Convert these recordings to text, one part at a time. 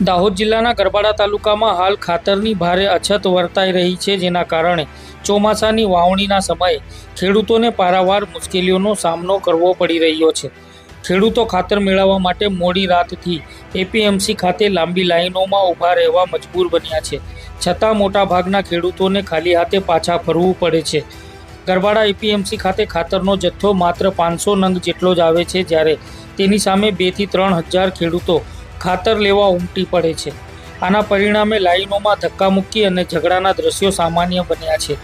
દાહોદ જિલ્લાના ગરબાડા તાલુકામાં હાલ ખાતરની ભારે અછત વર્તાઈ રહી છે, જેના કારણે ચોમાસાની વાવણીના સમયે ખેડૂતોને પારાવાર મુશ્કેલીઓનો સામનો કરવો પડી રહ્યો છે। ખેડૂતો ખાતર મેળવવા માટે મોડી રાતથી એપીએમસી ખાતે લાંબી લાઈનોમાં ઊભા રહેવા મજબૂર બન્યા છે, છતાં મોટાભાગના ખેડૂતોને ખાલી હાથે પાછા ફરવું પડે છે। ગરબાડા એપીએમસી ખાતે ખાતરનો જથ્થો માત્ર 500 નંગ જેટલો જ આવે છે, જ્યારે તેની સામે 2 થી 3 હજાર ખેડૂતો ખાતર લેવા ઉમટી પડે છે। આના પરિણામે લાઈનોમાં ધક્કામુક્કી અને ઝઘડાના દ્રશ્યો સામાન્ય બન્યા છે।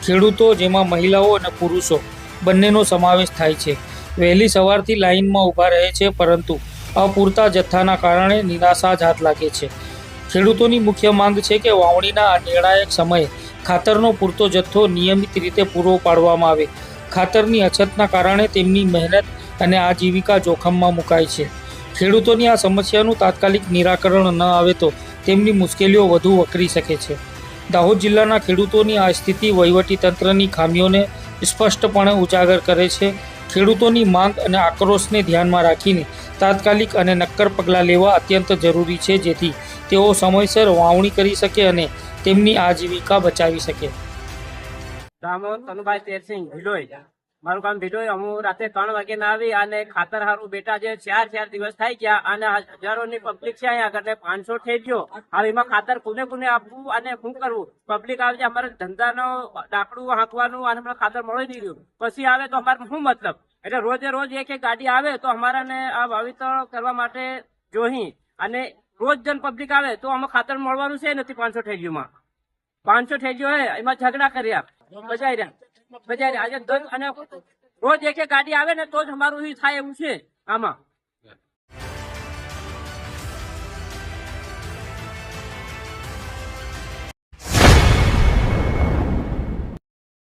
ખેડૂતો, જેમાં મહિલાઓ અને પુરુષો બંનેનો સમાવેશ થાય છે, વહેલી સવારથી લાઈનમાં ઊભા રહે છે, પરંતુ અપૂરતા જથ્થાના કારણે નિરાશા જ હાથ લાગે છે। ખેડૂતોની મુખ્ય માંગ છે કે વાવણીના આ નિર્ણાયક સમયે ખાતરનો પૂરતો જથ્થો નિયમિત રીતે પૂરો પાડવામાં આવે। ખાતરની અછતના કારણે તેમની મહેનત અને આજીવિકા જોખમમાં મુકાય છે। ખેડૂતોની આ સમસ્યાનું તાત્કાલિક નિરાકરણ ન આવે તો તેમની મુશ્કેલીઓ વધુ વકરી શકે છે। દાહોદ જિલ્લાના ખેડૂતોની આ સ્થિતિ વહીવટીતંત્રની ખામીઓને સ્પષ્ટપણે ઉજાગર કરે છે। ખેડૂતોની માંગ અને આક્રોશને ધ્યાનમાં રાખીને તાત્કાલિક અને નક્કર પગલાં લેવા અત્યંત જરૂરી છે, જેથી તેઓ સમયસર વાવણી કરી શકે અને તેમની આજીવિકા બચાવી શકે। દામોદ કનુભાઈ તેરસિંહ ભીલોઈ, મારું કામ ભીલોઈ। હું રાતે 3 વાગે ના આવી અને ખાતર હારું બેટા જે 4 દિવસ થઈ ગયા અને હજારોની પબ્લિક છે અહીંયા આગળ 500 થઈ ગયો। હવે એમાં ખાતર કોને આપવું અને શું કરવું? પબ્લિક આવે છે, અમારે ધંધાનો ડાકડું હાંકવાનું અને અમને ખાતર મળી નહીં રહ્યું, પછી આવે તો અમારે શું મતલબ? એટલે રોજે રોજ એક ગાડી આવે તો અમારાને આ વાવેતર કરવા માટે જોઈ અને રોજ જન પબ્લિક આવે તો અમે ખાતર મળવાનું છે નથી। 500 થઈ ગયું, 500 થઈ ગયો હે, એમાં ઝઘડા કર્યા, બજાઈ રહ્યા આજે અને રોજ એક ગાડી આવે ને તો જ અમારું થાય એવું છે। આમાં